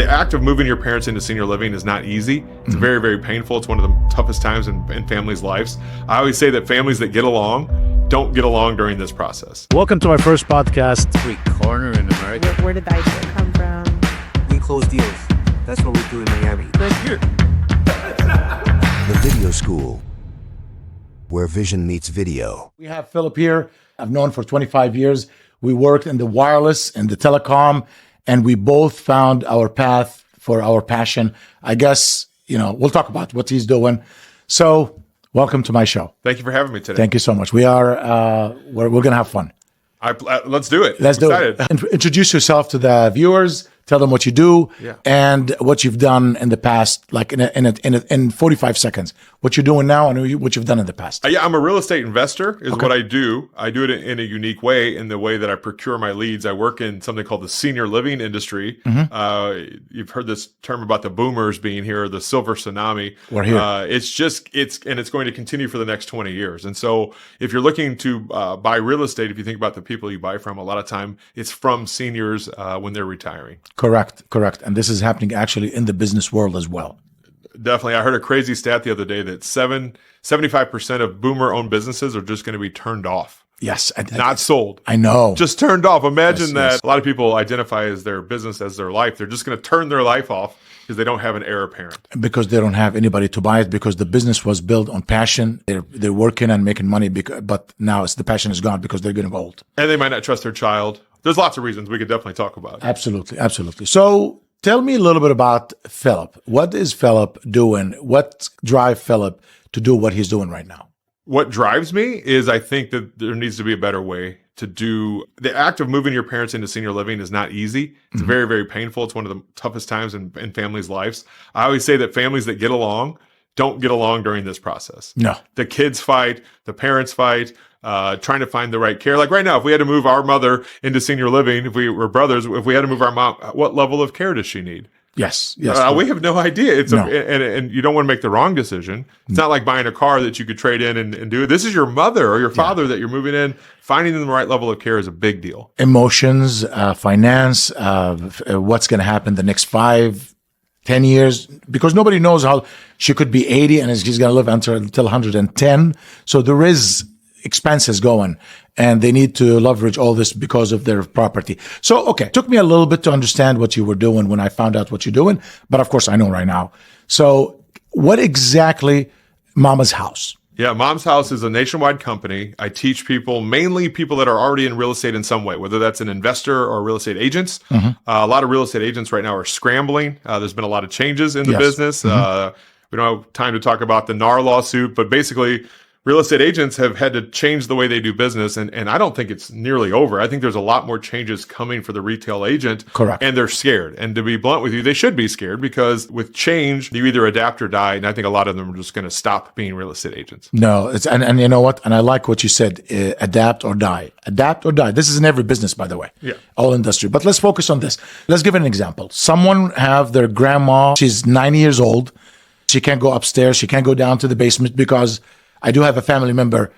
The act of moving your parents into senior living is not easy. It's very, very painful. It's one of the toughest times in families' lives. I always say that families that get along don't get along during this process. Welcome to my first podcast. Every corner in America. Where did the idea come from? We close deals. That's what we do in Miami. The Video School, where vision meets video. We have Philip here. I've known for 25 years. We worked in the wireless and the telecom, and we both found our path for our passion. I guess, we'll talk about what he's doing. So welcome to my show. Thank you for having me today. Thank you so much. We're going to have fun. Let's do it. Let's do it. Introduce yourself to the viewers. Tell them what you do and what you've done in the past, like in 45 seconds. What you're doing now and what you've done in the past. Yeah, I'm a real estate investor is what I do. I do it in a unique way in the way that I procure my leads. I work in something called the senior living industry. You've heard this term about the boomers being here, the Silver Tsunami. We're here. It's going to continue for the next 20 years. And so if you're looking to buy real estate, if you think about the people you buy from, a lot of time it's from seniors when they're retiring. Correct. And this is happening actually in the business world as well. Definitely. I heard a crazy stat the other day that 75% of boomer-owned businesses are just going to be turned off. Yes. Not sold. I know. Just turned off. Imagine that. Yes. A lot of people identify as their business as their life. They're just going to turn their life off because they don't have an heir apparent. Because they don't have anybody to buy it, because the business was built on passion. They're working and making money, but now the passion is gone because they're getting old. And they might not trust their child. There's lots of reasons we could definitely talk about. Absolutely. So tell me a little bit about Philip. What is Philip doing? What drives Philip to do what he's doing right now? What drives me is I think that there needs to be a better way to do the act of moving your parents into senior living is not easy. It's very, very painful. It's one of the toughest times in families' lives. I always say that families that get along don't get along during this process. No. The kids fight, the parents fight, trying to find the right care. Like right now, if we had to move our mother into senior living, if we were brothers, if we had to move our mom, what level of care does she need? Yes. We have no idea. And you don't want to make the wrong decision. It's not like buying a car that you could trade in and do it. This is your mother or your father that you're moving in. Finding them the right level of care is a big deal. Emotions, finance, what's going to happen the next 5-10 years, because nobody knows how she could be 80 and she's going to live until 110. So there is expenses going, and they need to leverage all this because of their property. So, okay, it took me a little bit to understand what you were doing when I found out what you're doing, but of course I know right now. So what exactly Mama's House? Yeah, Mom's House is a nationwide company. I teach people, mainly people that are already in real estate in some way, whether that's an investor or real estate agents. A lot of real estate agents right now are scrambling. There's been a lot of changes in the business. We don't have time to talk about the NAR lawsuit, but basically real estate agents have had to change the way they do business. And I don't think it's nearly over. I think there's a lot more changes coming for the retail agent. Correct. And they're scared. And to be blunt with you, they should be scared, because with change, you either adapt or die. And I think a lot of them are just going to stop being real estate agents. No, and you know what? And I like what you said, adapt or die. Adapt or die. This is in every business, by the way. Yeah. All industry. But let's focus on this. Let's give an example. Someone have their grandma, she's 90 years old. She can't go upstairs. She can't go down to the basement, because I do have a family member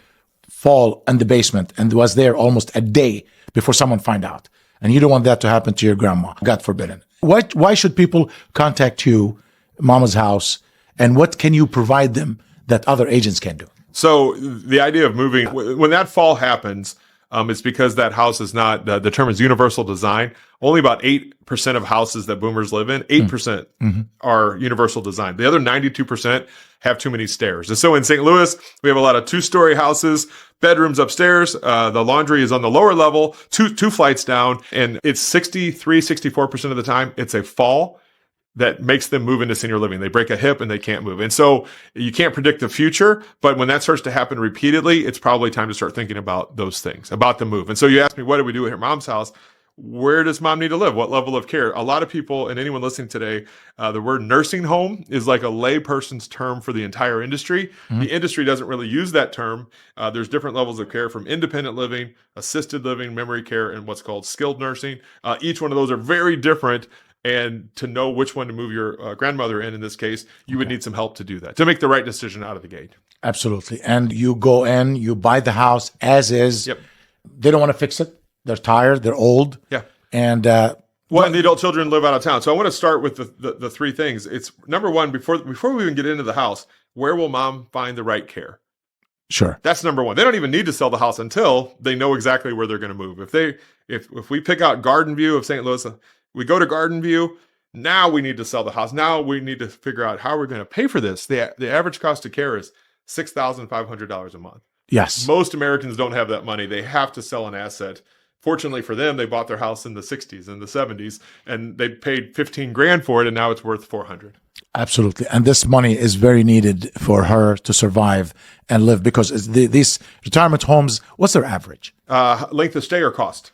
fall in the basement and was there almost a day before someone find out. And you don't want that to happen to your grandma, God forbidden. Why should people contact you, Mama's House, and what can you provide them that other agents can do? So the idea of moving, when that fall happens, it's because that house is not, the term is universal design. Only about 8% of houses that boomers live in, 8% are universal design. The other 92% have too many stairs. And so in St. Louis, we have a lot of 2-story houses, bedrooms upstairs. The laundry is on the lower level, two flights down. And it's 64% of the time, it's a fall that makes them move into senior living. They break a hip and they can't move. And so you can't predict the future, but when that starts to happen repeatedly, it's probably time to start thinking about those things, about the move. And so you asked me, what do we do at Mom's House? Where does mom need to live? What level of care? A lot of people, and anyone listening today, the word nursing home is like a layperson's term for the entire industry. The industry doesn't really use that term. There's different levels of care, from independent living, assisted living, memory care, and what's called skilled nursing. Each one of those are very different. And to know which one to move your grandmother in this case, you would need some help to do that, to make the right decision out of the gate. Absolutely. And you go in, you buy the house as is. Yep. They don't want to fix it. They're tired. They're old. Yeah. And Well, and the adult children live out of town. So I want to start with the three things. It's number one, before we even get into the house, where will mom find the right care? Sure. That's number one. They don't even need to sell the house until they know exactly where they're going to move. If we pick out Garden View of St. Louis, we go to Garden View. Now we need to sell the house. Now we need to figure out how we're going to pay for this. The average cost of care is $6,500 a month. Yes. Most Americans don't have that money. They have to sell an asset. Fortunately for them, they bought their house in the 60s and the 70s, and they paid 15 grand for it, and now it's worth 400. Absolutely. And this money is very needed for her to survive and live, because these retirement homes, what's their average Length of stay or cost?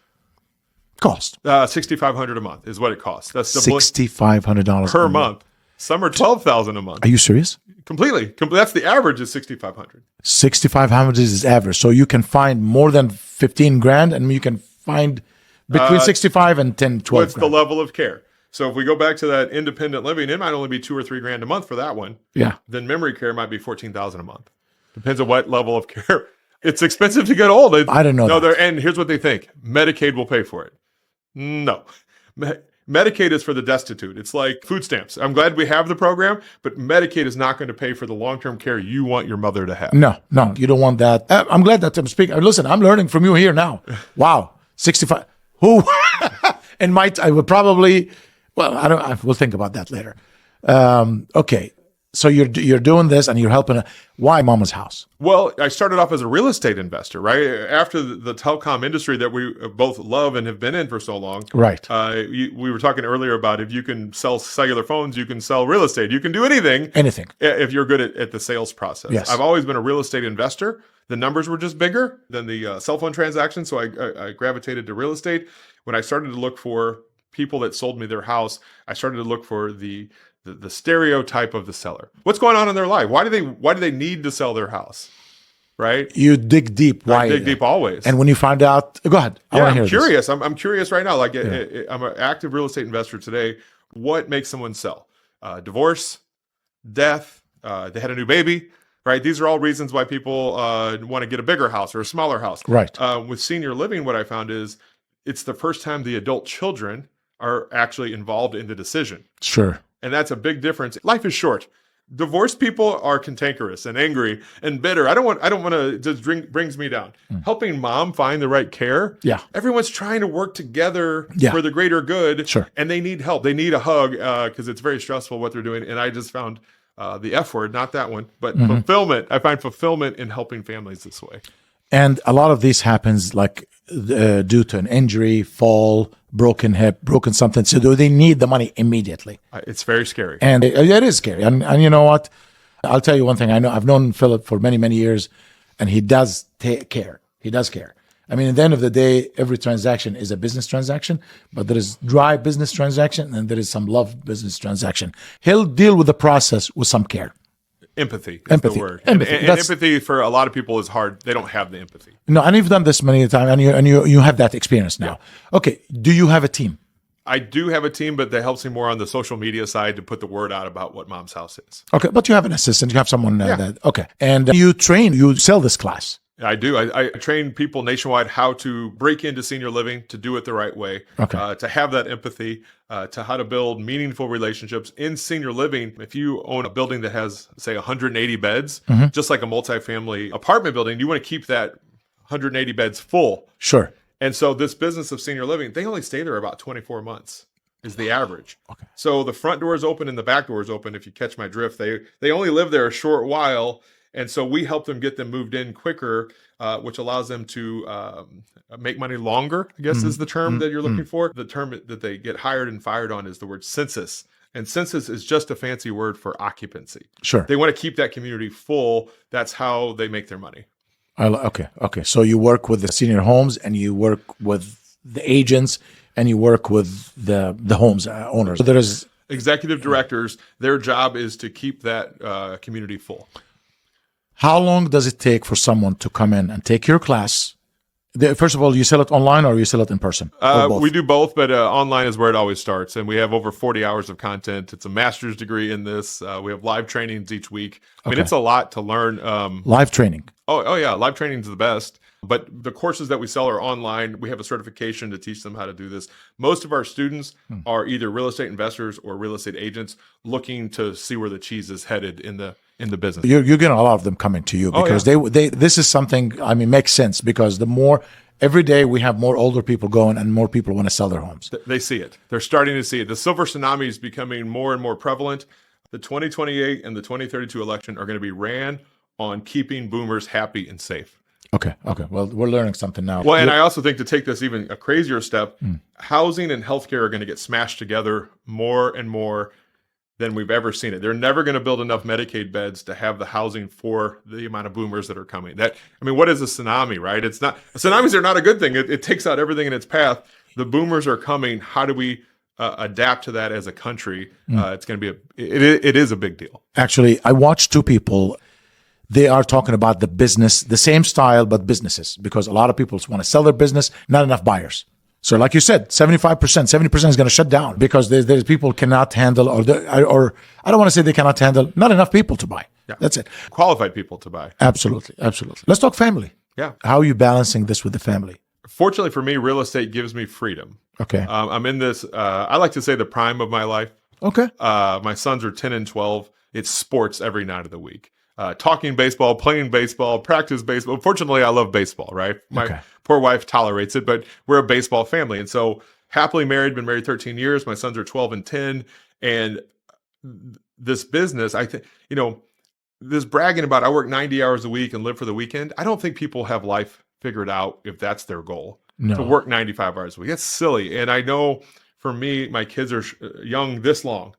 cost? $6,500 a month is what it costs. That's the $6,500 per month. Some are $12,000 a month. Are you serious? Completely. That's the average is $6,500. 6,500 is average. So you can find more than 15 grand, and you can find between 65 and 10, 12 What's the grand. level of care? So if we go back to that independent living, it might only be $2 or $3 grand a month for that one. Yeah. Then memory care might be $14,000 a month. Depends on what level of care. It's expensive to get old. I didn't know that. And here's what they think: Medicaid will pay for it. No. Medicaid is for the destitute. It's like food stamps. I'm glad we have the program, but Medicaid is not going to pay for the long-term care you want your mother to have. No, you don't want that. I'm glad that I'm speaking. Listen, I'm learning from you here now. Wow. 65. Who? And I would probably, well, we'll think about that later. Okay. So you're doing this and you're helping her. Why Mama's House? Well, I started off as a real estate investor, right? After the telecom industry that we both love and have been in for so long. Right. We were talking earlier about if you can sell cellular phones, you can sell real estate. You can do anything. Anything. If you're good at the sales process. Yes. I've always been a real estate investor. The numbers were just bigger than the cell phone transactions, so I gravitated to real estate. When I started to look for people that sold me their house, I started to look for the stereotype of the seller. What's going on in their life? Why do they need to sell their house? Right? You dig deep. Why? I dig deep always. And when you find out, go ahead. I'm curious. I'm curious right now. Like I'm an active real estate investor today. What makes someone sell? Divorce, death. They had a new baby. Right. These are all reasons why people want to get a bigger house or a smaller house. Right. With senior living, what I found is it's the first time the adult children are actually involved in the decision. Sure. And that's a big difference. Life is short. Divorced people are cantankerous and angry and bitter. I don't want to just brings me down. Helping mom find the right care. Yeah. Everyone's trying to work together for the greater good. Sure. And they need help. They need a hug because it's very stressful what they're doing. And I just found the F word, not that one, but fulfillment. I find fulfillment in helping families this way. And a lot of this happens like due to an injury, fall, broken hip, broken something. So do they need the money immediately? It's very scary. And it is scary. And you know what? I'll tell you one thing. I've known Philip for many, many years, and he does care. He does care. I mean, at the end of the day, every transaction is a business transaction, but there is dry business transaction and there is some love business transaction. He'll deal with the process with some care. Empathy is the word. Empathy. And empathy for a lot of people is hard. They don't have the empathy. No, and you've done this many times, and you have that experience now. Yeah. Okay, do you have a team? I do have a team, but that helps me more on the social media side to put the word out about what Mom's House is. Okay, but you have an assistant. You have someone that. Okay, and you sell this class. I do. I train people nationwide how to break into senior living, to do it the right way, to have that empathy, to how to build meaningful relationships in senior living. If you own a building that has, say, 180 beds, just like a multifamily apartment building, you want to keep that 180 beds full. Sure. And so this business of senior living, they only stay there about 24 months is the average. Okay. So the front door is open and the back door is open. If you catch my drift, they only live there a short while. And so we help them get them moved in quicker, which allows them to make money longer, I guess is the term that you're looking for. The term that they get hired and fired on is the word census. And census is just a fancy word for occupancy. Sure. They want to keep that community full. That's how they make their money. Okay. So you work with the senior homes, and you work with the agents, and you work with the homes owners. So there is executive directors. Their job is to keep that community full. How long does it take for someone to come in and take your class? First of all, you sell it online or you sell it in person? We do both, but online is where it always starts. And we have over 40 hours of content. It's a master's degree in this. We have live trainings each week. I mean, it's a lot to learn. Live training. Oh yeah. Live training is the best. But the courses that we sell are online. We have a certification to teach them how to do this. Most of our students are either real estate investors or real estate agents looking to see where the cheese is headed in the business. You're getting a lot of them coming to you because they this is something, I mean, makes sense because the more every day we have more older people going and more people want to sell their homes. They see it. They're starting to see it. The Silver Tsunami is becoming more and more prevalent. The 2028 and the 2032 election are going to be ran on keeping boomers happy and safe. Okay. Well, we're learning something now. Well, and I also think to take this even a crazier step, housing and healthcare are going to get smashed together more and more than we've ever seen it. They're never going to build enough Medicaid beds to have the housing for the amount of boomers that are coming. What is a tsunami, right? It's not, tsunamis are not a good thing. It takes out everything in its path. The boomers are coming. How do we adapt to that as a country? It's going to be it is a big deal. Actually, I watched two people. They are talking about the business, the same style, but businesses, because a lot of people want to sell their business, not enough buyers. So like you said, 75%, 70% is going to shut down because there's people cannot handle, or I don't want to say they cannot handle, not enough people to buy. Yeah. That's it. Qualified people to buy. Absolutely. Let's talk family. Yeah. How are you balancing this with the family? Fortunately for me, real estate gives me freedom. Okay. I'm in this, I like to say the prime of my life. Okay. My sons are 10 and 12. It's sports every night of the week. Talking baseball, playing baseball, practice baseball. Fortunately, I love baseball, right? My poor wife tolerates it, but we're a baseball family. And so happily married, been married 13 years. My sons are 12 and 10. And this business, I think, this bragging about I work 90 hours a week and live for the weekend. I don't think people have life figured out if that's their goal, to work 95 hours a week. That's silly. And I know for me, my kids are young this long.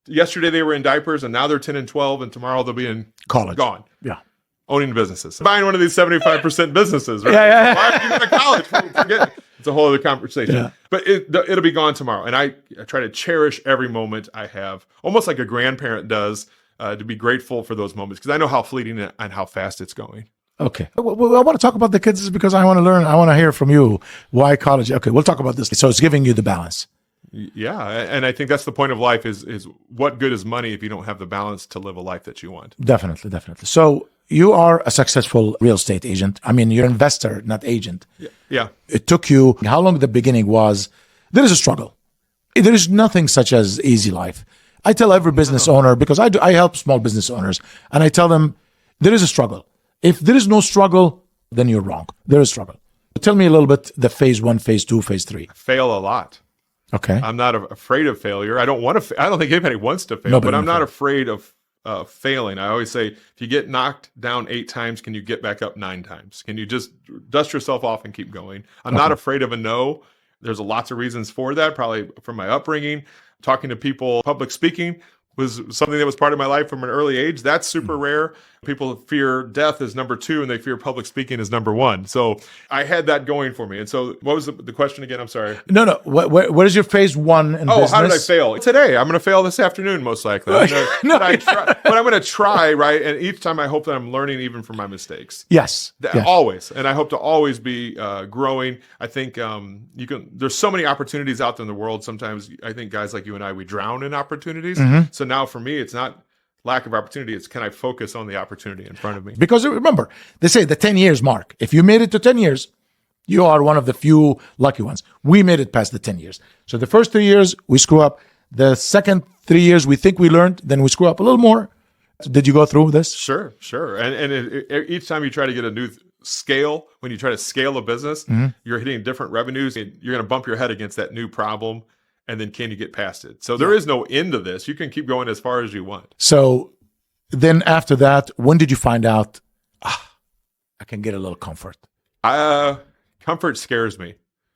Yesterday they were in diapers, and now they're 10 and 12, and tomorrow they'll be in college. Gone. Yeah. Owning businesses. Buying one of these 75% businesses, right? Yeah. Why are you going to college? Forget. It's a whole other conversation. Yeah. But it'll be gone tomorrow. And I try to cherish every moment I have, almost like a grandparent does, to be grateful for those moments, because I know how fleeting and how fast it's going. Okay. Well, I want to talk about the kids because I want to learn. I want to hear from you. Why college? Okay, we'll talk about this. So it's giving you the balance. Yeah, and I think that's the point of life is what good is money if you don't have the balance to live a life that you want? Definitely. So you are a successful real estate agent. I mean, you're an investor, not agent. Yeah. It took you, how long the beginning was? There is a struggle. There is nothing such as easy life. I tell every business owner, because I help small business owners, and I tell them there is a struggle. If there is no struggle, then you're wrong. There is struggle. Tell me a little bit the phase 1, phase 2, phase 3. Fail a lot. Okay. I'm not afraid of failure. I don't want to. I don't think anybody wants to fail, but I'm not afraid of failing. I always say, if you get knocked down 8 times, can you get back up 9 times? Can you just dust yourself off and keep going? I'm not afraid of a no. There's lots of reasons for that, probably from my upbringing. Talking to people, public speaking was something that was part of my life from an early age. That's super rare. People fear death as number 2, and they fear public speaking as number 1. So I had that going for me. And so what was the question again? I'm sorry. No. What is your phase 1 in business? How did I fail? Today, I'm going to fail this afternoon, most likely. But I'm going to try, right? And each time I hope that I'm learning even from my mistakes. Yes. Always. And I hope to always be growing. I think there's so many opportunities out there in the world. Sometimes I think guys like you and I, we drown in opportunities. So now for me, it's not lack of opportunity. It's, can I focus on the opportunity in front of me? Because remember, they say the 10 years mark. If you made it to 10 years, you are one of the few lucky ones. We made it past the 10 years. So the first 3 years, we screw up. The second 3 years, we think we learned. Then we screw up a little more. Did you go through this? Sure. And each time you try to get a new scale, when you try to scale a business, you're hitting different revenues. And you're going to bump your head against that new problem. And then can you get past it? So there is no end to this. You can keep going as far as you want. So then after that, when did you find out, I can get a little comfort? Comfort scares me.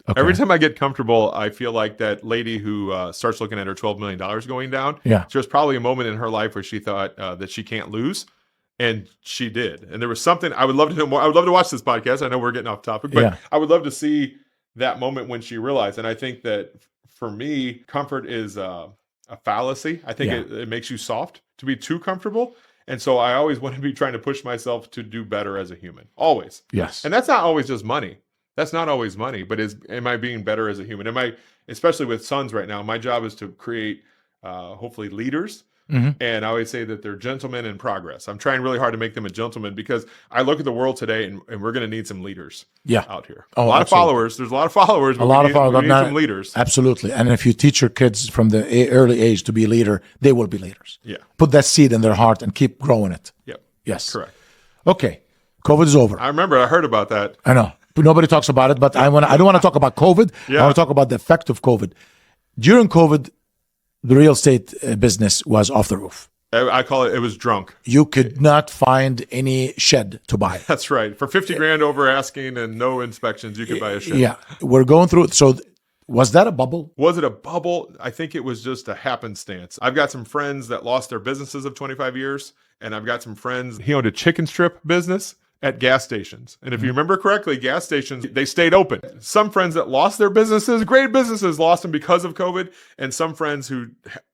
Okay. Every time I get comfortable, I feel like that lady who starts looking at her $12 million going down. Yeah. There's probably a moment in her life where she thought that she can't lose. And she did. And there was something, I would love to know more. I would love to watch this podcast. I know we're getting off topic, but I would love to see that moment when she realized. And I think that for me, comfort is a fallacy. I think it makes you soft to be too comfortable. And so I always want to be trying to push myself to do better as a human. Always. Yes. And that's not always just money. That's not always money, but am I being better as a human? Especially with sons right now, my job is to create hopefully leaders And I always say that they're gentlemen in progress. I'm trying really hard to make them a gentleman because I look at the world today and we're going to need some leaders Yeah. out here. Oh, a lot absolutely. of followers. There's a lot of followers, but we need some leaders. Absolutely. And if you teach your kids from the early age to be a leader, they will be leaders. Yeah. Put that seed in their heart and keep growing it. Yep. Yes. Correct. Okay. COVID is over. I heard about that. I know. But nobody talks about it, but I don't want to talk about COVID. Yeah. I want to talk about the effect of COVID. During COVID, the real estate business was off the roof. I call it was drunk. You could not find any shed to buy. That's right. For 50 grand over asking and no inspections, you could buy a shed. Yeah. We're going through it. So was that a bubble? Was it a bubble? I think it was just a happenstance. I've got some friends that lost their businesses of 25 years, and I've got some friends. He owned a chicken strip business at gas stations. And if you remember correctly, gas stations, they stayed open. Some friends that lost their businesses, great businesses, lost them because of COVID. And some friends who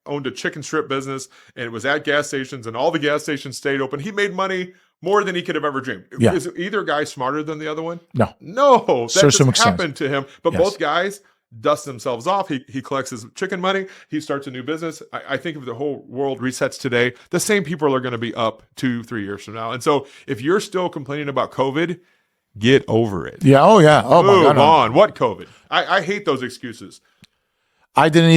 owned a chicken strip business and it was at gas stations and all the gas stations stayed open. He made money more than he could have ever dreamed. Yeah. Is either guy smarter than the other one? No. No. That Serves some just sense. happened to him. But Yes. both guys dust themselves off. He collects his chicken money. He starts a new business. I think if the whole world resets today, the same people are going to be up 2-3 years from now. And so if you're still complaining about COVID, get over it. Yeah. Oh, yeah. Oh, my Move God. No. on. What COVID? I hate those excuses. I don't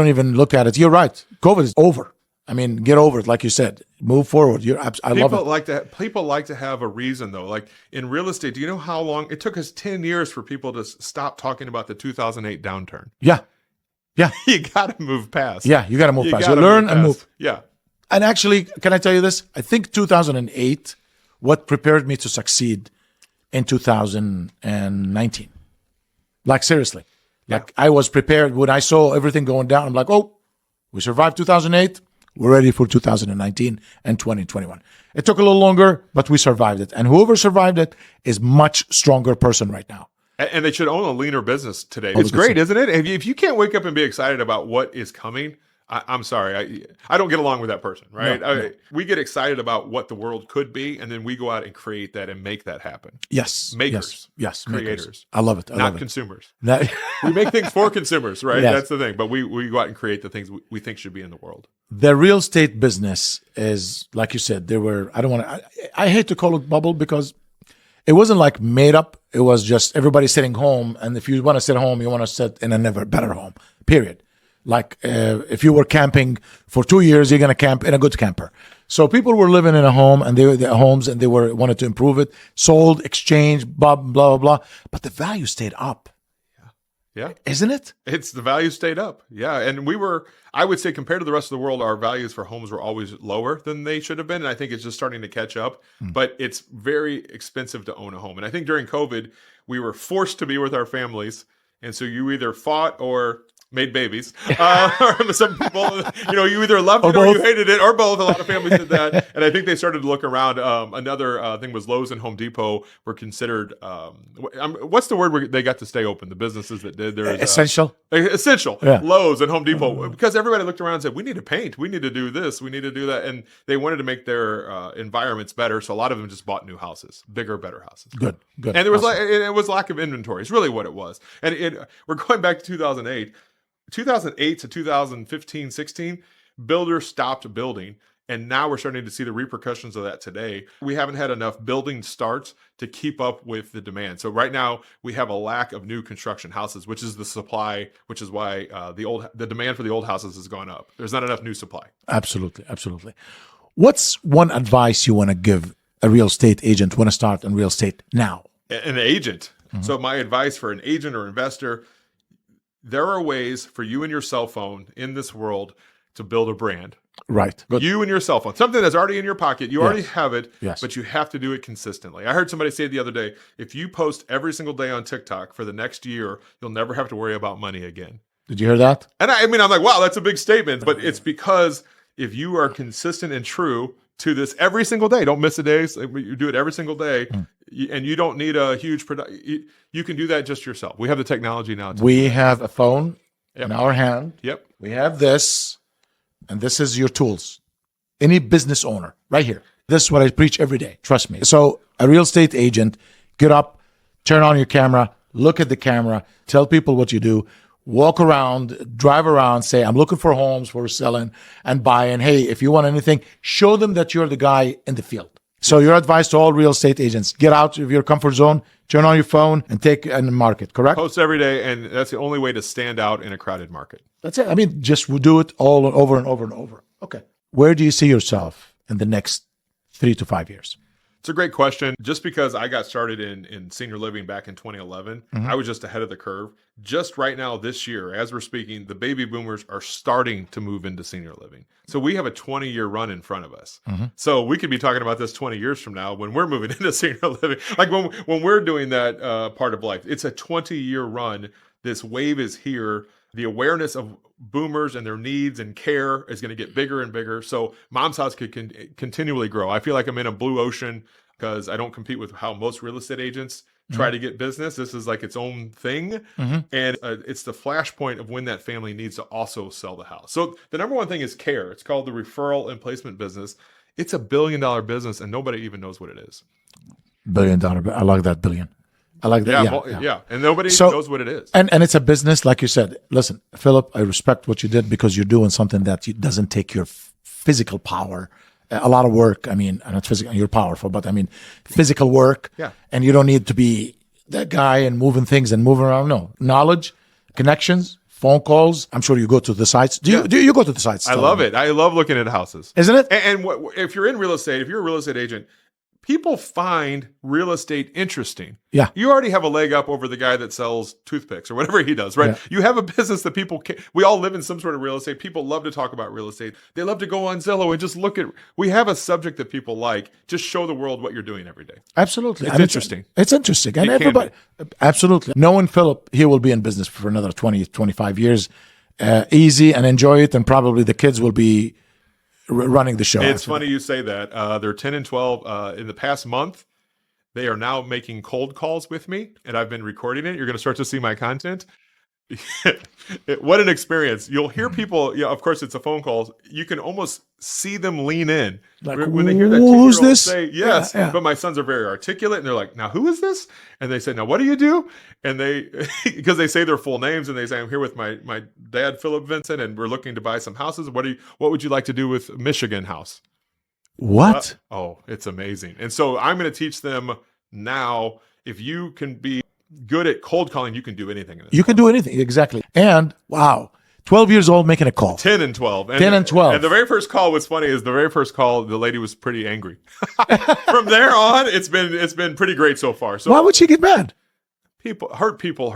even look at it. You're right. COVID is over. I mean, get over it. Like you said, move forward. I love it. People like to have a reason though. Like in real estate, do you know how long it took us 10 years for people to stop talking about the 2008 downturn? Yeah. Yeah. You got to move past. Yeah. You got to move fast. You gotta learn and past. move. Yeah. And actually, can I tell you this? I think 2008, what prepared me to succeed in 2019. Like, seriously. Like, I was prepared when I saw everything going down. I'm like, oh, we survived 2008. We're ready for 2019 and 2021. It took a little longer, but we survived it. And whoever survived it is much stronger person right now. And they should own a leaner business today. It's great, isn't it? If you can't wake up and be excited about what is coming, I'm sorry. I don't get along with that person, right? No. We get excited about what the world could be, and then we go out and create that and make that happen. Yes. Makers. Yes. Creators. Makers. I love it. I Not love it. consumers. That- We make things for consumers, right? Yes. That's the thing. But we go out and create the things we think should be in the world. The real estate business is, like you said, I hate to call it bubble because it wasn't like made up. It was just everybody sitting home. And if you want to sit home, you want to sit in a never better home, period. Like if you were camping for 2 years, you're going to camp in a good camper. So people were living in a home and they wanted to improve it, sold, exchanged, blah, blah, blah. But the value stayed up. Yeah. Isn't it? It's the value stayed up. Yeah. And I would say compared to the rest of the world, our values for homes were always lower than they should have been. And I think it's just starting to catch up, but it's very expensive to own a home. And I think during COVID, we were forced to be with our families. And so you either fought or made babies. Or some people, you either loved it or you hated it, or both. A lot of families did that. And I think they started to look around. Another thing was Lowe's and Home Depot were considered, what's the word where they got to stay open? The businesses that did. There is, essential. Essential. Yeah. Lowe's and Home Depot. Because everybody looked around and said, we need to paint. We need to do this. We need to do that. And they wanted to make their environments better. So a lot of them just bought new houses, bigger, better houses. Good. And there was it was lack of inventory. It's really what it was. And we're going back to 2008. 2008 to 2015, 16, builders stopped building. And now we're starting to see the repercussions of that today. We haven't had enough building starts to keep up with the demand. So right now we have a lack of new construction houses, which is the supply, which is why the demand for the old houses has gone up. There's not enough new supply. Absolutely. Absolutely. What's one advice you want to give a real estate agent want to start in real estate now? An agent. So my advice for an agent or investor, there are ways for you and your cell phone in this world to build a brand. Right. Good. You and your cell phone, something that's already in your pocket. You already have it, Yes. but you have to do it consistently. I heard somebody say the other day, if you post every single day on TikTok for the next year, you'll never have to worry about money again. Did you hear that? And I'm like, wow, that's a big statement. But it's because if you are consistent and true to this every single day, don't miss a day. So you do it every single day, and you don't need a huge production. You can do that just yourself. We have the technology now. We have a phone Yep. in our hand. Yep. We have this, and this is your tools. Any business owner, right here. This is what I preach every day. Trust me. So a real estate agent, get up, turn on your camera, look at the camera, tell people what you do. walk around, drive around, say, I'm looking for homes for selling and buying. Hey, if you want anything, show them that you're the guy in the field. So your advice to all real estate agents, get out of your comfort zone, turn on your phone and take a market, correct? Post every day, and that's the only way to stand out in a crowded market. That's it. I mean, just do it all over and over and over. Okay. Where do you see yourself in the next 3 to 5 years? It's a great question. Just because I got started in senior living back in 2011, I was just ahead of the curve. Just right now, this year, as we're speaking, the baby boomers are starting to move into senior living. So we have a 20-year run in front of us. So we could be talking about this 20 years from now when we're moving into senior living. Like when we're doing that part of life, it's a 20-year run. This wave is here. The awareness of boomers and their needs and care is going to get bigger and bigger. So Mom's House could continually grow. I feel like I'm in a blue ocean because I don't compete with how most real estate agents try to get business. This is like its own thing. And it's the flashpoint of when that family needs to also sell the house. So the number one thing is care. It's called the referral and placement business. It's $1 billion business and nobody even knows what it is. $1 billion. I like that billion. I like that. Yeah. And nobody knows what it is. And it's a business, like you said. Listen, Philip, I respect what you did because you're doing something that doesn't take your physical power. A lot of work. I mean, not physical, you're powerful, but I mean, physical work. Yeah. And you don't need to be that guy and moving things and moving around. No, knowledge, connections, phone calls. I'm sure you go to the sites. Do you go to the sites? I love it. I love looking at houses. Isn't it? And if you're in real estate, if you're a real estate agent, people find real estate interesting. Yeah. You already have a leg up over the guy that sells toothpicks or whatever he does, right? Yeah. You have a business that we all live in some sort of real estate. People love to talk about real estate. They love to go on Zillow and just look at, we have a subject that people like. Just show the world what you're doing every day. Absolutely. It's interesting. It's interesting. And everybody, absolutely. Knowing Philip, he will be in business for another 20, 25 years. Easy and enjoy it. And probably the kids will be running the show. It's funny you say that. They're 10 and 12. In the past month, they are now making cold calls with me, and I've been recording it. You're going to start to see my content. What an experience. You'll hear people, of course, it's a phone call. You can almost see them lean in. Like, when they hear that who's this? Say, yes, yeah. But my sons are very articulate, and they're like, now, who is this? And they say, now, what do you do? And they, because they say their full names, and they say, I'm here with my dad, Philip Vincent, and we're looking to buy some houses. What would you like to do with Michigan House? What? It's amazing. And so I'm going to teach them now, if you can be good at cold calling, you can do anything. You can do anything, exactly. And wow, 12 years old making a call. 10 and 12. 10 and 12. And the very first call, what's funny is the very first call, the lady was pretty angry. From there on, it's been pretty great so far. So why would she get mad? People hurt people,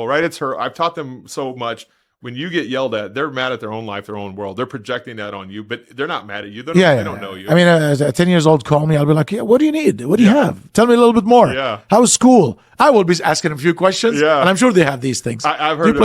right? It's her. I've taught them so much. When you get yelled at, they're mad at their own life, their own world. They're projecting that on you, but they're not mad at you. They don't know you. I mean, as a 10 years old call me, I'll be like, yeah, what do you need? What do you have? Tell me a little bit more. Yeah. How's school? I will be asking a few questions. Yeah. And I'm sure they have these things. I've heard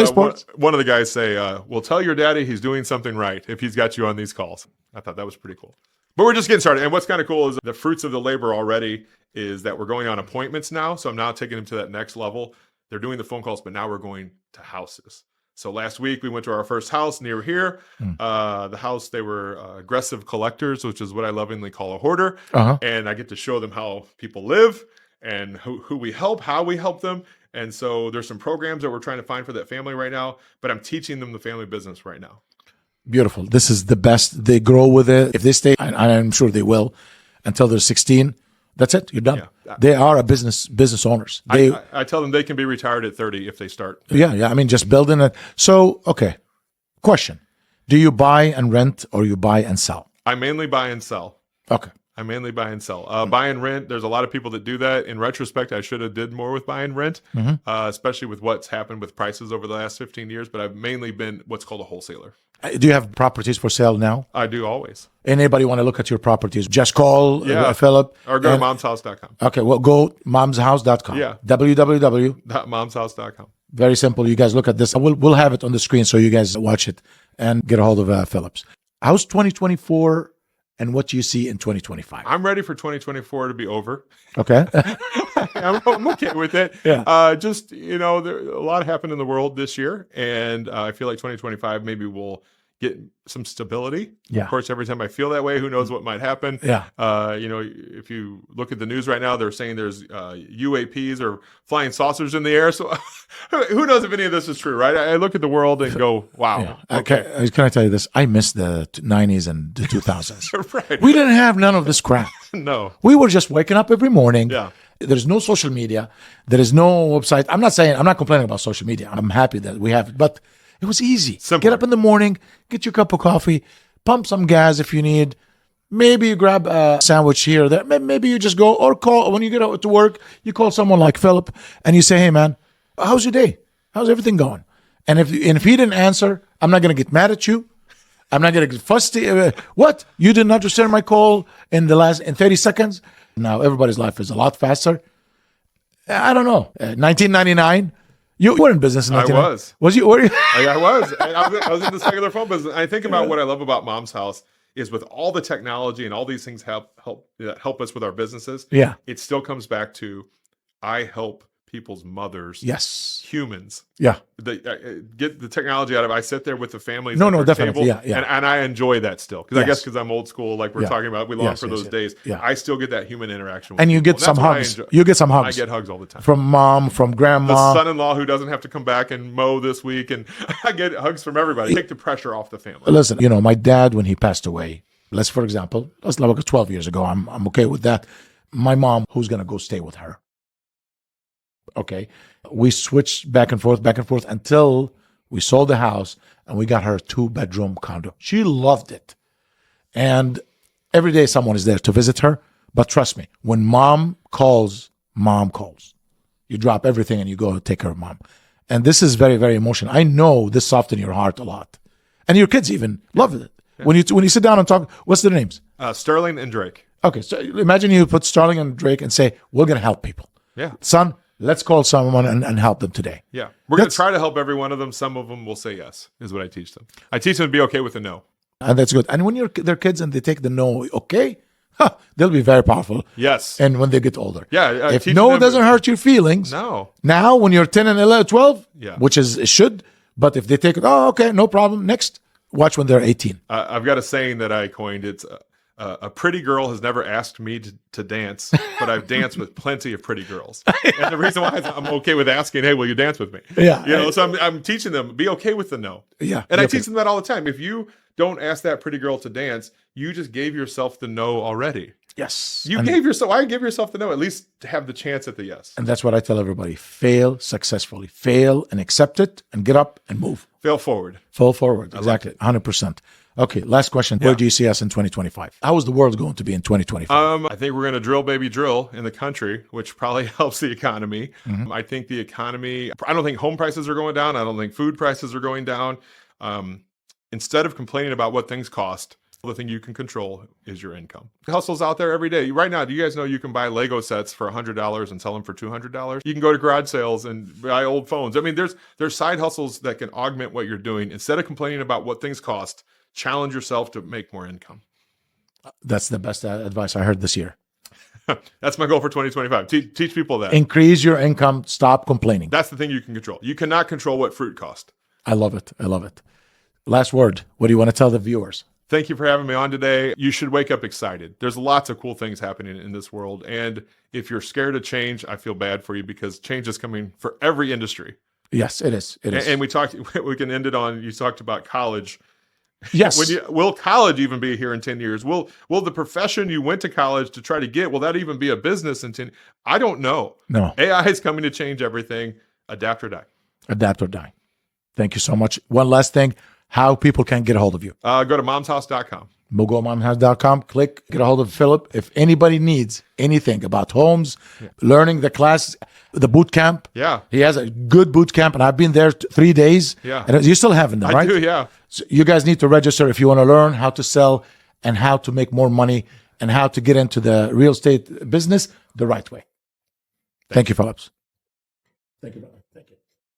one of the guys say, well, tell your daddy he's doing something right if he's got you on these calls. I thought that was pretty cool. But we're just getting started. And what's kind of cool is the fruits of the labor already is that we're going on appointments now. So I'm now taking them to that next level. They're doing the phone calls, but now we're going to houses. So last week we went to our first house near here. The house, they were aggressive collectors, which is what I lovingly call a hoarder. And I get to show them how people live and who we help, how we help them. And so there's some programs that we're trying to find for that family right now, but I'm teaching them the family business right now. Beautiful. This is the best. They grow with it. If they stay, and I'm sure they will, until they're 16, that's it. You're done. Yeah. They are a business owners. I tell them they can be retired at 30 if they start. Yeah. I mean, just building it. So, okay. Question. Do you buy and rent or you buy and sell? I mainly buy and sell. Okay. I mainly buy and sell. Buy and rent, there's a lot of people that do that. In retrospect, I should have did more with buy and rent, especially with what's happened with prices over the last 15 years. But I've mainly been what's called a wholesaler. Do you have properties for sale now? I do always. Anybody want to look at your properties? Just call Philip. Or go to momshouse.com. Okay, well, go momshouse.com. Yeah. www.momshouse.com. Very simple. You guys look at this. We'll have it on the screen so you guys watch it and get a hold of Phillips. How's 2024 and what do you see in 2025? I'm ready for 2024 to be over. Okay. I'm okay with it. Yeah. Just, a lot happened in the world this year. And I feel like 2025 maybe will, get some stability. Yeah. Of course, every time I feel that way, who knows what might happen. Yeah. If you look at the news right now, they're saying there's UAPs or flying saucers in the air. So who knows if any of this is true, right? I look at the world and go, wow. Yeah. Okay. Can I tell you this? I miss the 90s and the 2000s. Right. We didn't have none of this crap. No. We were just waking up every morning. Yeah. There's no social media. There is no website. I'm not complaining about social media. I'm happy that we have it, but it was easy. Simpler. Get up in the morning, get your cup of coffee, pump some gas if you need. Maybe you grab a sandwich here or there. Maybe you just go or call when you get out to work. You call someone like Philip and you say, "Hey, man, how's your day? How's everything going?" And if he didn't answer, I'm not going to get mad at you. I'm not going to get fussy. What? You didn't understand my call in 30 seconds? Now everybody's life is a lot faster. I don't know. 1999. You were in business in 1999. I was. Was you? Were you? I was. I was in the cellular phone business. I think about what I love about Mom's House is with all the technology and all these things help us with our businesses. Yeah. It still comes back to I help people's mothers. Yes. Humans. Yeah. Get the technology out of it. I sit there with the families. No, at their definitely. table, Yeah. And I enjoy that still. Because I Yes. guess I'm old school, like we're Yeah. talking about. We long for those days. Yeah. I still get that human interaction with And you people. get some that's what I hugs. enjoy. You get some I hugs get hugs all the time. from mom, from The grandma. son-in-law who doesn't have to come back and mow this week, and I get hugs from everybody. Take the pressure off the family. Listen, my dad, when he passed away, let's like 12 years ago, I'm okay with that. My mom, who's going to go stay with her? Okay. We switched back and forth until we sold the house and we got her a 2-bedroom condo. She loved it. And every day someone is there to visit her. But trust me, when mom calls. You drop everything and you go take care of mom. And this is very, very emotional. I know this softens your heart a lot. And your kids even love it. Yeah. When you sit down and talk, what's their names? Sterling and Drake. Okay, so imagine you put Sterling and Drake and say, we're going to help people. Yeah. Son, let's call someone and help them today. Yeah. We're going to try to help every one of them. Some of them will say yes, is what I teach them. I teach them to be okay with the no. And that's good. And when they're kids and they take the no, okay, they'll be very powerful. Yes. And when they get older. Yeah. If no doesn't hurt your feelings. No. Now, when you're 10 and 11, 12, yeah. which is it should, but if they take it, okay, no problem. Next, watch when they're 18. I've got a saying that I coined. It's a pretty girl has never asked me to dance, but I've danced with plenty of pretty girls. And the reason why is I'm okay with asking, hey, will you dance with me? Yeah. So I'm teaching them, be okay with the no. Yeah. And I teach them that all the time. If you don't ask that pretty girl to dance, you just gave yourself the no already. Yes. I give yourself the no, at least to have the chance at the yes. And that's what I tell everybody. Fail successfully. Fail and accept it and get up and move. Fail forward. Fall forward. Exactly. 100%. Okay, last question. Where do you see us in 2025? How is the world going to be in 2025? I think we're going to drill, baby, drill in the country, which probably helps the economy. Mm-hmm. I think the economy, I don't think home prices are going down. I don't think food prices are going down. Instead of complaining about what things cost, the thing you can control is your income. Hustle's out there every day. Right now, do you guys know you can buy Lego sets for $100 and sell them for $200? You can go to garage sales and buy old phones. I mean, there's side hustles that can augment what you're doing. Instead of complaining about what things cost, challenge yourself to make more income. That's the best advice I heard this year. That's my goal for 2025. Teach people that. Increase your income. Stop complaining. That's the thing you can control. You cannot control what fruit cost. I love it. Last word. What do you want to tell the viewers? Thank you for having me on today. You should wake up excited. There's lots of cool things happening in this world. And if you're scared of change, I feel bad for you because change is coming for every industry. Yes, it is. It is. And we can end it on, you talked about college. Yes. Will college even be here in 10 years? Will the profession you went to college to try to get, will that even be a business in 10? I don't know. No. AI is coming to change everything. Adapt or die. Adapt or die. Thank you so much. One last thing. How people can get a hold of you. Go to momshouse.com. We'll go to momshouse.com. Click, get a hold of Philip. If anybody needs anything about homes, learning the class, the boot camp. Yeah. He has a good boot camp, and I've been there 3 days. Yeah. And you still haven't them, right? I do, yeah. So you guys need to register if you want to learn how to sell and how to make more money and how to get into the real estate business the right way. Thank you, Phillips. Thank you, brother. Thank you.